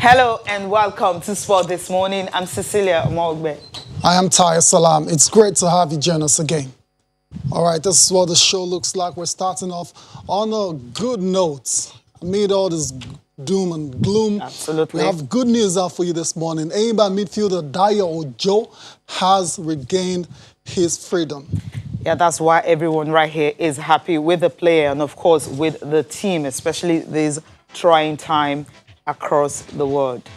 Hello and welcome to Sport This Morning. I'm Cecilia Mogbe. I am Taya Salam. It's great to have you join us again. All right, this is what the show looks like. We're starting off on a good note. Amid all this doom and gloom, Absolutely. we have good news out for you this morning. Aimba midfielder Dayo Ojo has regained his freedom. Yeah, that's why everyone right here is happy with the player and, of course, with the team, especially this trying time across the world.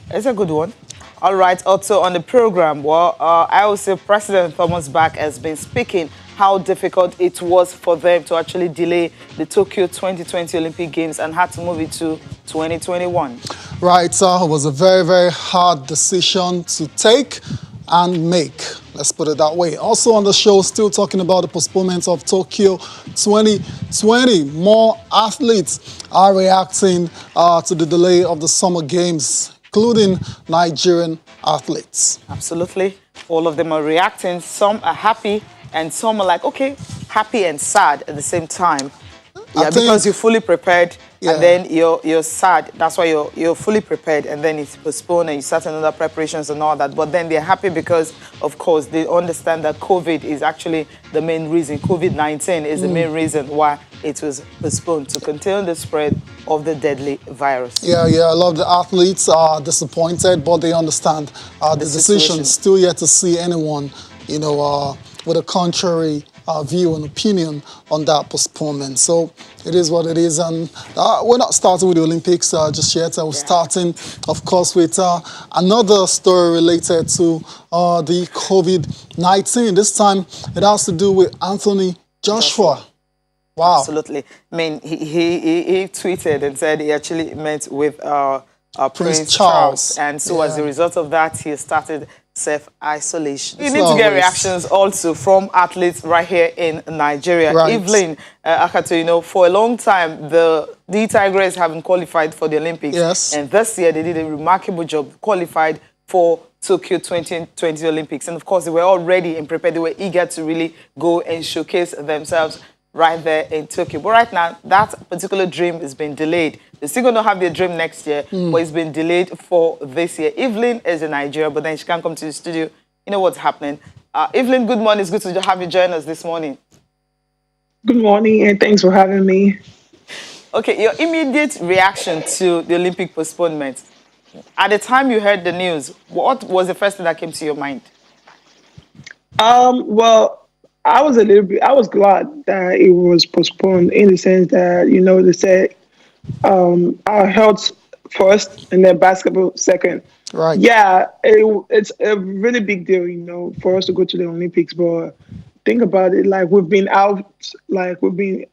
It's a good one. All right, also on the program, IOC President Thomas Bach has been speaking how difficult it was for them to actually delay the Tokyo 2020 Olympic Games and had to move it to 2021. Right, it was a very, very hard decision to take and make. Let's put it that way. Also on the show, still talking about the postponement of Tokyo 2020. More athletes are reacting to the delay of the Summer Games, including Nigerian athletes. Absolutely. All of them are reacting. Some are happy and some are like, okay, happy and sad at the same time. Yeah, because you're fully prepared and then you're sad. That's why you're fully prepared and then it's postponed and you start another preparations and all that. But then they're happy because, of course, they understand that COVID is actually the main reason. COVID-19 is the main reason why it was postponed, to contain the spread of the deadly virus. Yeah, a lot of the athletes are disappointed, but they understand the decision. Still yet to see anyone, with a contrary view and opinion on that postponement. So it is what it is. And we're not starting with the Olympics just yet. We're starting, of course, with another story related to the COVID-19. This time it has to do with Anthony Joshua. Wow. Absolutely. I mean, he tweeted and said he actually met with Prince Charles. And so as a result of that, he started self-isolation. You need to get reactions also from athletes right here in Nigeria. Right. Evelyn Akhator, for a long time, the Tigers haven't qualified for the Olympics. Yes. And this year, they did a remarkable job, qualified for Tokyo 2020 Olympics. And of course, they were all ready and prepared. They were eager to really go and showcase themselves right there in Tokyo. But right now, that particular dream has been delayed. They're still going to have their dream next year, but it's been delayed for this year. Evelyn is in Nigeria, but then she can't come to the studio. You know what's happening. Evelyn, good morning. It's good to have you join us this morning. Good morning, and thanks for having me. Okay, your immediate reaction to the Olympic postponement. At the time you heard the news, what was the first thing that came to your mind? Well, I was glad that it was postponed in the sense that, they said our health first and then basketball second. Right. Yeah, it's a really big deal, for us to go to the Olympics. But think about it, we've been out, we've been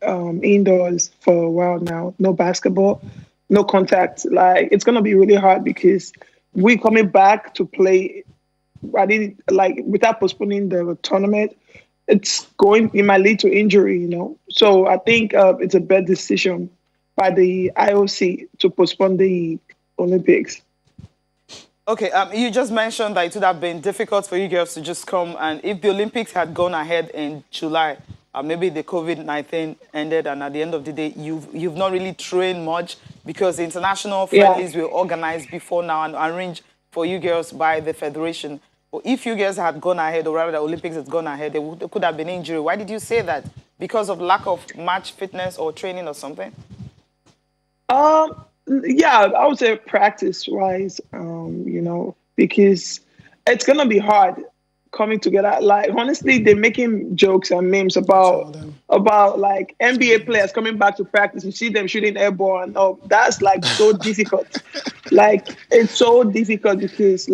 indoors for a while now. No basketball, no contact. It's going to be really hard because we're coming back to play. Without postponing the tournament, it might lead to injury, So I think it's a bad decision by the IOC to postpone the Olympics. Okay, you just mentioned that it would have been difficult for you girls to just come, and if the Olympics had gone ahead in July, maybe the COVID-19 ended, and at the end of the day, you've not really trained much because the international friendlies were organized before now and arranged for you girls by the federation. Or if you guys had gone ahead, or rather the Olympics had gone ahead, there could have been injury. Why did you say that? Because of lack of match fitness or training or something? Yeah, I would say practice-wise, because it's going to be hard coming together. Honestly, they're making jokes and memes about NBA players coming back to practice. You see them shooting air ball, and that's so difficult. It's so difficult because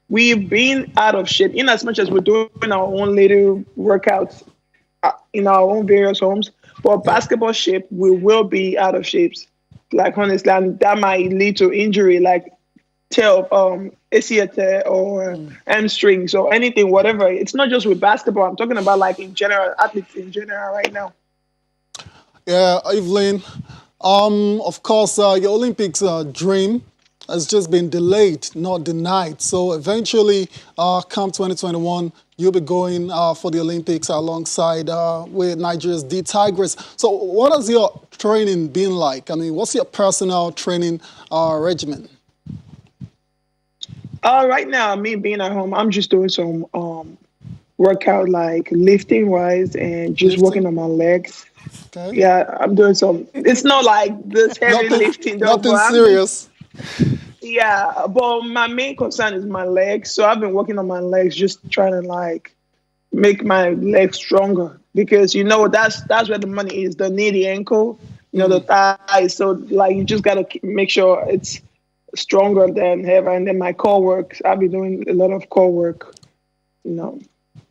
we've been out of shape. In as much as we're doing our own little workouts in our own various homes, but basketball shape, we will be out of shapes. Honestly, and that might lead to injury, ACL tear or hamstrings or anything, whatever. It's not just with basketball. I'm talking about in general, athletes in general right now. Yeah, Evelyn, of course, your Olympics dream has just been delayed, not denied. So eventually, come 2021, you'll be going for the Olympics alongside with Nigeria's D Tigers. So what has your training been like? I mean, what's your personal training regimen? Right now, me being at home, I'm just doing some workout like lifting wise and just Lifting? working on my legs. Okay. Yeah, I'm doing some. It's not like this heavy Nothing, lifting though, nothing but I'm just serious. yeah. But my main concern is my legs, so I've been working on my legs, just trying to like make my legs stronger because that's where the money is. The knee, the ankle, the thighs. So like you just gotta make sure it's stronger than ever. And then my core work. I've been doing a lot of core work. You know.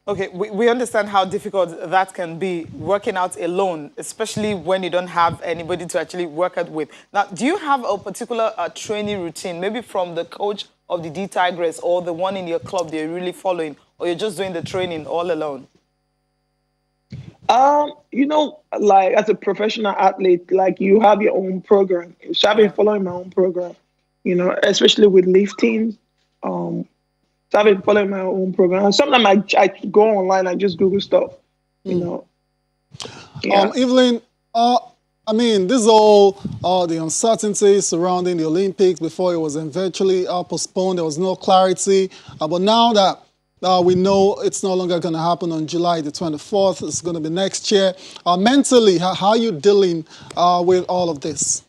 Okay, we understand how difficult that can be, working out alone, especially when you don't have anybody to actually work out with. Now, do you have a particular training routine, maybe from the coach of the D Tigress or the one in your club that you're really following, or you're just doing the training all alone? Like as a professional athlete, like you have your own program. So I've been Yeah. following my own program, especially with lifting. So I've been following my own program. And sometimes I go online and just Google stuff, you know. Yeah. Evelyn, I mean, this is all the uncertainty surrounding the Olympics. Before it was eventually postponed. There was no clarity. But now that we know it's no longer going to happen on July the 24th, it's going to be next year. Mentally, how are you dealing with all of this?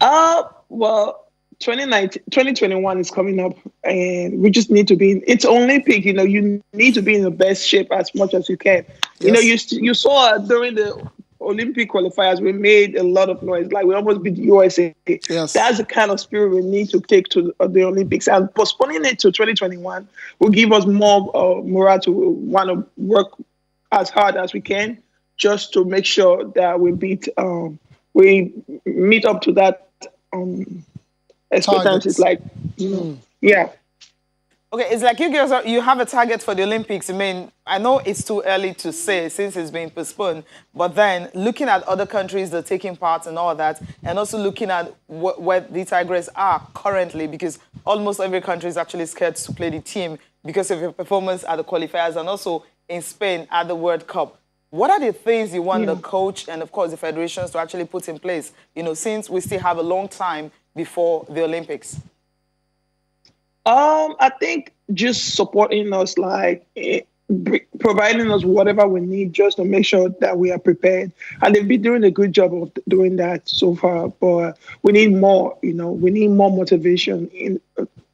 Well, 2021 is coming up, and we just need to be it's Olympic, you need to be in the best shape as much as you can. Yes. You saw during the Olympic qualifiers, we made a lot of noise, like we almost beat USA. Yes. That's the kind of spirit we need to take to the Olympics, and postponing it to 2021 will give us more morale to want to work as hard as we can just to make sure that we meet up to that expectancies, Targets. like yeah. Okay, it's like you girls you have a target for the Olympics. I mean, I know it's too early to say since it's been postponed, but then looking at other countries that are taking part and all that, and also looking at where the Tigers are currently, because almost every country is actually scared to play the team because of your performance at the qualifiers and also in Spain at the World Cup. What are the things you want the coach and, of course, the federations to actually put in place, since we still have a long time before the Olympics? I think just supporting us, like providing us whatever we need, just to make sure that we are prepared. And they've been doing a good job of doing that so far. But we need more. We need more motivation in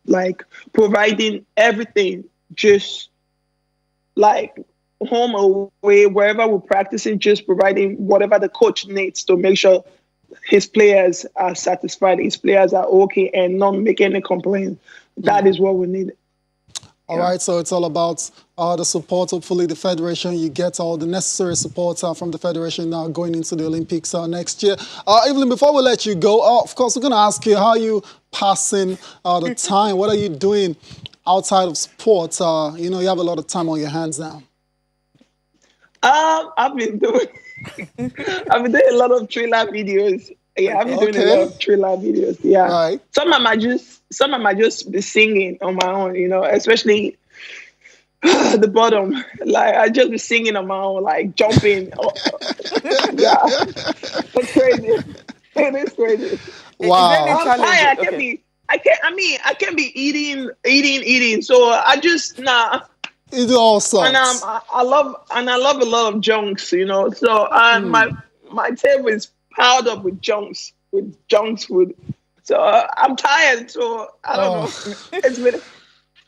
like providing everything, just like home away, wherever we're practicing, just providing whatever the coach needs to make sure his players are satisfied, his players are okay, and not make any complaints. That is what we need. All right, so it's all about the support. Hopefully, the federation, you get all the necessary support from the federation now going into the Olympics next year. Evelyn, before we let you go, of course, we're going to ask you, how are you passing the time? What are you doing outside of sport? You have a lot of time on your hands now. I've been doing a lot of thriller videos. Yeah, I've been doing a lot of thriller videos. Yeah, right. Some of them I just be singing on my own. Especially the bottom. Like I just be singing on my own, like jumping. Yeah, it's crazy. It is crazy. Wow. I'm tired. I can't be eating. So I just It all sorts. And I love a lot of junks, So my table is piled up with junks food. So I'm tired. So I don't know. It's been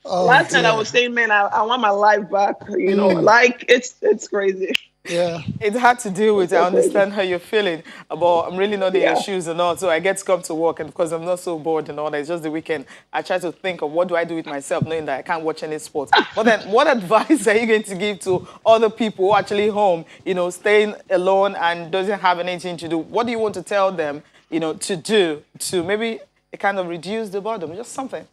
last night I was saying, man, I want my life back. Like it's crazy. Yeah. It's hard to deal with. I understand how you're feeling, but I'm really not in your shoes and all. So I get to come to work, and because I'm not so bored and all that, it's just the weekend. I try to think of what do I do with myself, knowing that I can't watch any sports. But then, what advice are you going to give to other people who are actually home, staying alone and doesn't have anything to do? What do you want to tell them, to do to maybe kind of reduce the boredom? Just something.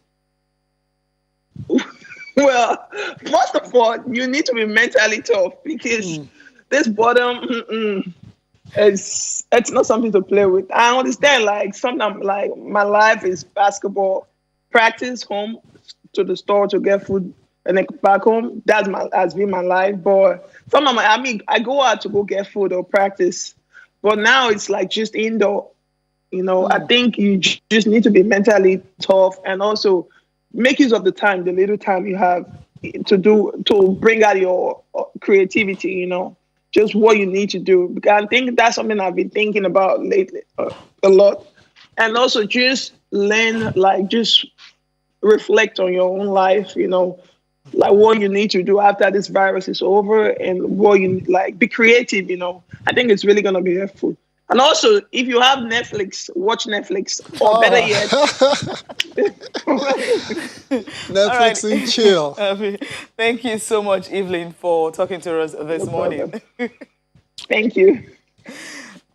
Well, first of all, you need to be mentally tough because this boredom it's not something to play with. I understand, like sometimes, like my life is basketball, practice, home, to the store to get food, and then back home. Has been my life. But sometimes, I go out to go get food or practice, but now it's like just indoor. I think you just need to be mentally tough and also make use of the time, the little time you have to bring out your creativity. Just what you need to do. Because I think that's something I've been thinking about lately a lot, and also just learn, like just reflect on your own life. Like what you need to do after this virus is over, and what you like. Be creative. I think it's really gonna be helpful. And also, if you have Netflix, watch Netflix, or better yet, Netflix and chill. Thank you so much, Evelyn, for talking to us this morning. Thank you.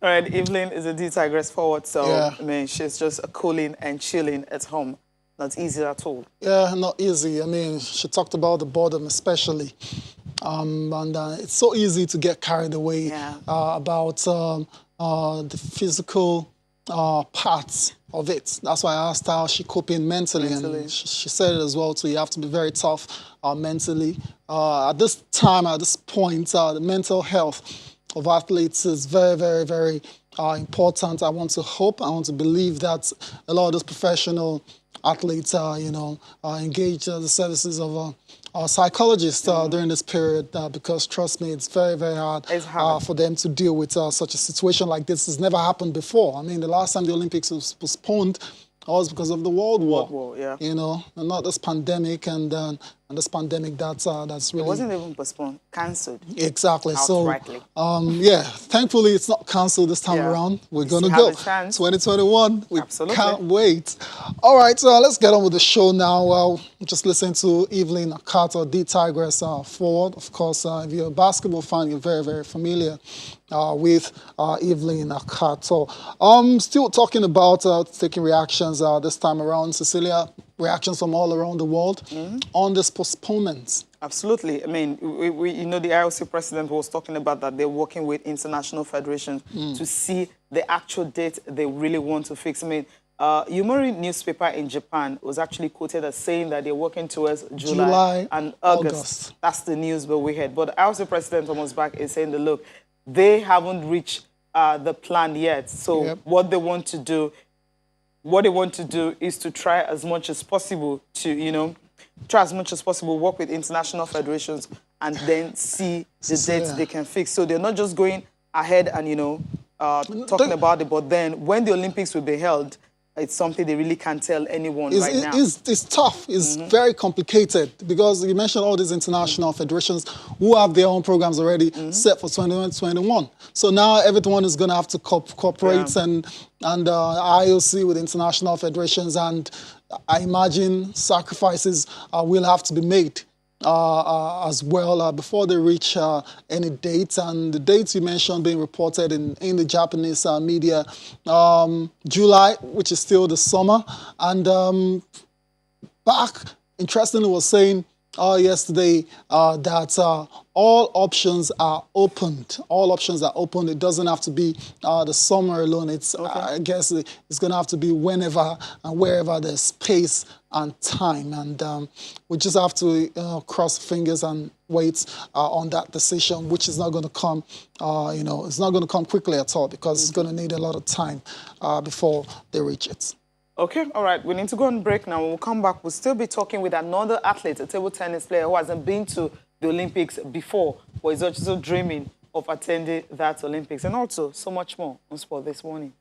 All right, Evelyn is a Tigress forward, so Yeah. I mean, she's just cooling and chilling at home. Not easy at all. Yeah, not easy. I mean, she talked about the boredom especially. And it's so easy to get carried away about the physical parts of it. That's why I asked how she coping mentally. And she said it as well too. You have to be very tough mentally. At this time, at this point, the mental health of athletes is very, very, very important. I want to hope, I want to believe that a lot of those professional athletes, engage the services of psychologists during this period, because trust me, it's very, very hard, for them to deal with such a situation like this. Has never happened before. I mean, the last time the Olympics was postponed was because of the World War. And not this pandemic, and this pandemic that's really... It wasn't even postponed, cancelled. Exactly. Outrightly. So, thankfully it's not cancelled this time around. We're going to go. 2021. We can't wait. All right, so let's get on with the show now. Just listen to Evelyn Akhator, the Tigress forward. Of course, if you're a basketball fan, you're very, very familiar with Evelyn Akhator. Still talking about taking reactions this time around. Cecilia, reactions from all around the world on this postponement. Absolutely. I mean, the IOC president was talking about that they're working with international federations to see the actual date they really want to fix. I mean, Yomiuri newspaper in Japan was actually quoted as saying that they're working towards July and August. That's the news that we had. But the IOC president Thomas Bach is saying that, look, they haven't reached the plan yet. So what they want to do is to try as much as possible to, work with international federations and then see the dates they can fix. So they're not just going ahead and, talking about it, but then when the Olympics will be held, it's something they really can't tell anyone right now. It's tough. It's very complicated because you mentioned all these international federations who have their own programs already set for 2021. So now everyone is going to have to cooperate and IOC with international federations, and I imagine sacrifices will have to be made as well before they reach any dates. And the dates you mentioned being reported in the Japanese media, July, which is still the summer. And Bach, interestingly, was saying yesterday that all options are opened. All options are open. It doesn't have to be the summer alone. It's I guess it's going to have to be whenever and wherever there's space and time. And we just have to cross fingers and wait on that decision, which is not going to come, it's not going to come quickly at all, because it's going to need a lot of time before they reach it. Okay, all right. We need to go on break now. When we come back, we'll still be talking with another athlete, a table tennis player who hasn't been to the Olympics before, but is also dreaming of attending that Olympics. And also so much more on Sport this morning.